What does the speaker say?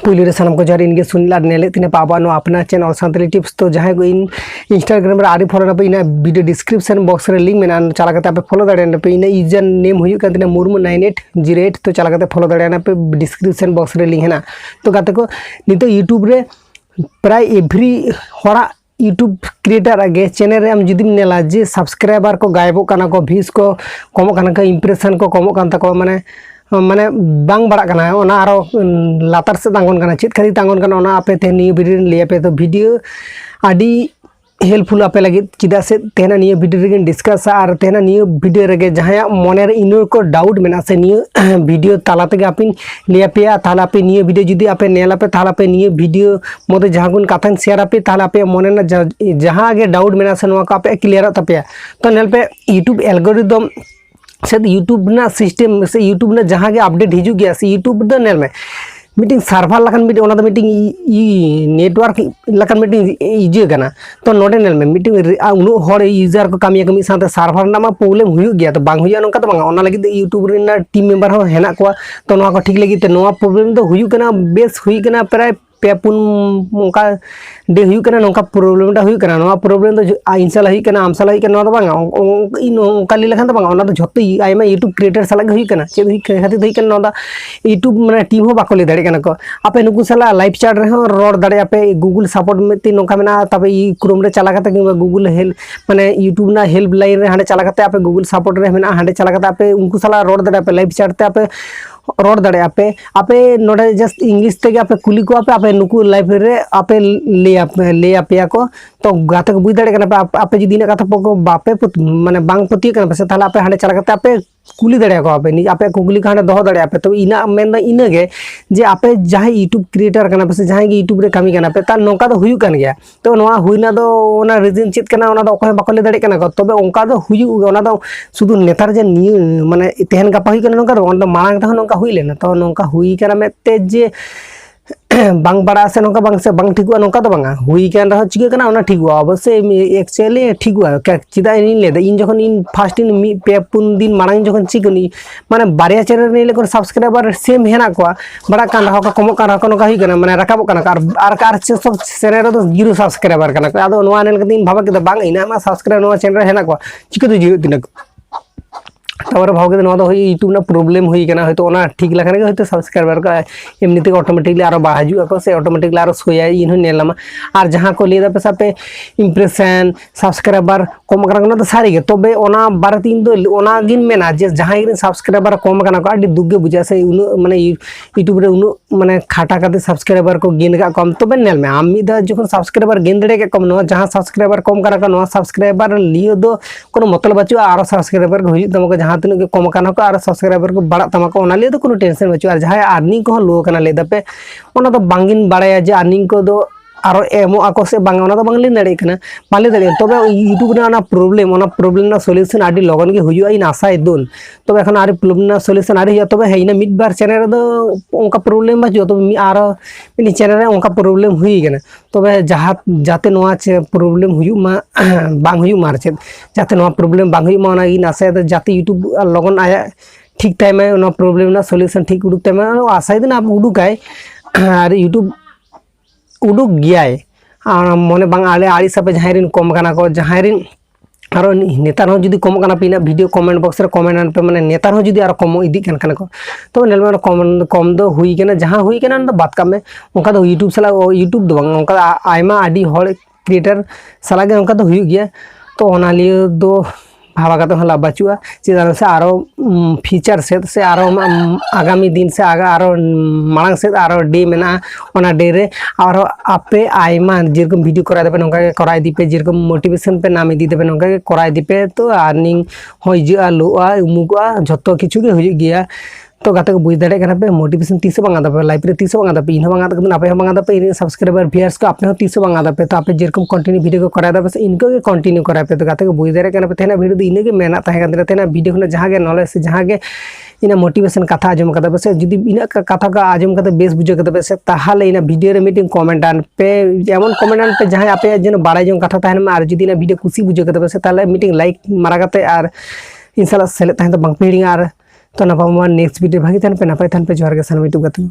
Police रे सनम को jar इनगे सुनला नेले तिने पाबा नो अपना चैनल संतली टिप्स तो जहां को इन इंस्टाग्राम रे आरी फॉलो ना पे इन वीडियो डिस्क्रिप्शन बॉक्स रे लिंक मेना चला करते आप फॉलो दाड़े ना पे इन यूजर नेम हुई का तिने मुर्मू 9808 तो चला करते फॉलो दाड़े ना पे डिस्क्रिप्शन बॉक्स रे लिंक है ना तो गाते को नितो यूट्यूब रे प्राय एवरी हरा यूट्यूब क्रिएटर आगे चैनल रे हम जुदी नेला जे सब्सक्राइबर को गायबो काना को व्यूज को कमो काना को इंप्रेशन को कमो कान तको माने माने बांग बड़ा काना ओना आरो लातार से तांगन काना चित खाली तांगन काना ओना आपे ते नियो वीडियो ले पे तो वीडियो आडी हेल्पफुल आपे लगित चिदा से तेना नियो वीडियो रे डिस्कस आर तेना नियो वीडियो रे जहां मने रे इनो को डाउट मेना से नियो वीडियो ताला ते आपिन ले पे ताला पे नियो वीडियो जुदी आपे नेला पे ताला पे नियो वीडियो मोदे जहां गुन कथान शेयर आपे ताला पे मने ना जहां आगे डाउट मेना से नवा को आपे क्लियर तपे तो नेल पे यूट्यूब एल्गोरिदम से यूट्यूब ना सिस्टम से यूट्यूब ना जहां के अपडेट हिजू गया से यूट्यूब द नेल में मीटिंग सर्वर लखन मीटिंग ओना द मीटिंग नेटवर्क लखन मीटिंग इजे गना तो नोडे नेल में मीटिंग उनो हर यूजर को कामिया कमी साथे सर्वर ना मा प्रॉब्लम हुई गया तो बांग हुई नोका तो बांग ओना लगी यूट्यूब रे ना टीम मेंबर हो हेना को तो नोआ को ठीक लगी ते नोआ प्रॉब्लम तो हुई कना बेस हुई कना प्राय पे पुन उनका डे हुई कना नोका प्रॉब्लम टा हुई कना नोआ प्रॉब्लम तो इंसाला हुई कना आमसाला हुई कना तो बांग इन उनका ली लखन तो बांग ओना तो झोते आयमा यूट्यूब क्रिएटर साला हुई कना चेद हुई खातिर हुई कना नोदा यूट्यूब माने टीम हो बाको ले दाड़े कना को आपे नुकु साला लाइव चैट रे हो रोड दाड़े आपे गूगल सपोर्ट में ती नोका मेना तबे ई क्रोम रे चला करते कि गूगल हेल्प माने यूट्यूब ना हेल्प लाइन रे हांडे चला करते आपे गूगल सपोर्ट रे मेना हांडे चला करते आपे उनको साला रोड दाड़े आपे लाइव चैट ते आपे रोड दाड़े आपे नोडे जस्ट इंग्लिश ते आपे कुली को आपे नुकु लाइव रे आपे ले आपे को तो गाते को बुझ दाड़े कना आपे जदी ना कथा को बापे माने बांग पति कना से ताला आपे हांडे चला करते आपे कुली दाड़े को आपे कुली का हांडे दोहो दाड़े आपे तो इना मेन दा इना गे जे आपे जहां यूट्यूब क्रिएटर कना पे जहां गे यूट्यूब रे कमी कना पे ता नोका दो हुयु कन गया तो नोआ हुइना दो ओना रीजन चित कना ओना दो ओखय बाको ले दाड़े कना को तबे ओंका दो हुयु ओना दो सुदु नेतार जे नि माने तेहन गापा हुई कना नोका दो ओना मांग ता नोका हुई लेना तो नोका हुई कना मेते जे बांग बड़ा से नोका बांग से बांग ठिकुआ नोका तो बांगा हुई कान रह चिका कना ओना ठिकुआ अवश्य एक्चुअली ठिकुआ चिदा इन ले इन जखन इन फास्ट इन मी पे पुन दिन मांग जखन चिकनी माने बारिया चैनल ने लेकर सब्सक्राइबर सेम हेना को बड़ा कान रह को कम कान रह को नोका हुई कना माने रकाबो कना आर सब चैनल तो जीरो सब्सक्राइबर कना आदो नोआ नेल कदिन भाबा के बांग इना मा सब्सक्राइब नोआ चैनल हेना को चिका तो जीरो दिन तबर भाव के नोआ यूट्यूब ना प्रॉब्लम हुई कना हयतो ओना ठीक लखन के हयतो सब्सक्राइबर का एमनी ते ऑटोमेटिकली आरो बाहाजु को से ऑटोमेटिकली आरो सोया इन नेलामा आर जहां को ले पे सापे इंप्रेशन सब्सक्राइबर कम कना तो सारी के तबे ओना बारे तीन दो ओना गिन मेना जे जहां गिन सब्सक्राइबर कम कना को आडी दुगे बुझा से उनु माने यूट्यूब रे उनु माने खाटा काते सब्सक्राइबर को गेन का कम तबे नेल में आमी दा जखन सब्सक्राइबर गेन दड़े के कम नो जहां सब्सक्राइबर कम कना का नो सब्सक्राइबर लियो दो कोनो मतलब बचु आरो सब्सक्राइबर को हुई तमको जहां तीन कम काना को आर सब्सक्राइबर को बड़ा तमा को ओना ले तो कोनो टेंशन बचु आर जहां अर्निंग को लो काना ले दपे ओना तो बांगिन बाड़ाया जे अर्निंग को दो आरो एमो आको से बांग ओना तो बांगले नड़े कना बाले दड़े तबे यूट्यूब ना ओना प्रॉब्लम ना सॉल्यूशन आडी लगन के हुजुआ इन आशा दुन तबे एखन आरी प्रॉब्लम ना सॉल्यूशन आरी तबे हेइना मिड बार चैनल रे दो ओंका प्रॉब्लम बचु तो आरो मिनी चैनल रे ओंका प्रॉब्लम हुई गना तबे जहां जाते नोआ प्रॉब्लम हुयु मा बांग हुयु मार चेद जाते नोआ प्रॉब्लम बांग हुयु मा ओना इन आशा द जाते यूट्यूब लगन आया ठीक टाइम में ओना प्रॉब्लम ना सॉल्यूशन ठीक उडुक टाइम में आशा दिन आप उडुकाय आर यूट्यूब उडुक गयाय मने बांग आले आड़ी सापे जहां कम काना को जहां आरो नेतार हो जुदी कम काना पिना वीडियो कमेंट बॉक्स रे कमेंट पे माने नेतार हो जुदी आरो कम इदी काना को तो नेल में कम दो हुई कना जहां हुई कना तो बात काम में उनका तो यूट्यूब साला यूट्यूब दो बांग उनका आयमा आडी हर क्रिएटर साला के उनका तो हुई गया तो ओना लिए दो भावा का तो हला बचुआ चिदान से आरो फीचर से आरो आगामी दिन से आगा आरो मांग से आरो डे मेना ओना डे रे आरो आपे आयमा जेरकम वीडियो करा देबे नोका के कराय दिपे जेरकम मोटिवेशन पे नाम इदी देबे नोका के कराय दिपे तो अर्निंग होइजा लोआ उमुगा झतो किछु के होइ गया तो गाते को बुझ दाड़े कना पे मोटिवेशन तीस बांगा दपे लाइफ रे तीस बांगा दपे इन बांगा दपे आपे बांगा दपे इन सब्सक्राइबर व्यूअर्स को आपने तीस बांगा दपे तो आपे जेरकम कंटिन्यू वीडियो को करा दपे इनको के कंटिन्यू करा पे तो गाते को बुझ दाड़े कना पे तेना वीडियो इने के मेना ताहे कना तेना वीडियो को जहां के नॉलेज से जहां के इन मोटिवेशन कथा आजम कदा पे से जदी इन कथा का आजम कदा बेस बुझे कदा पे से ताहाले इन वीडियो रे मीटिंग कमेंट आन पे जेमन कमेंट आन पे जहां आपे जन बाड़ाय जन कथा ताहे में आर जदी इन वीडियो खुशी बुझे कदा पे से ताले मीटिंग लाइक मारा कते आर इंशाल्लाह सेलेक्ट ताहे तो बांग पेडिंग आर तो नपामा नेक्स्ट वीडियो भागी थान पे नपाय थान पे जोहार के सानम यूट्यूब गाते।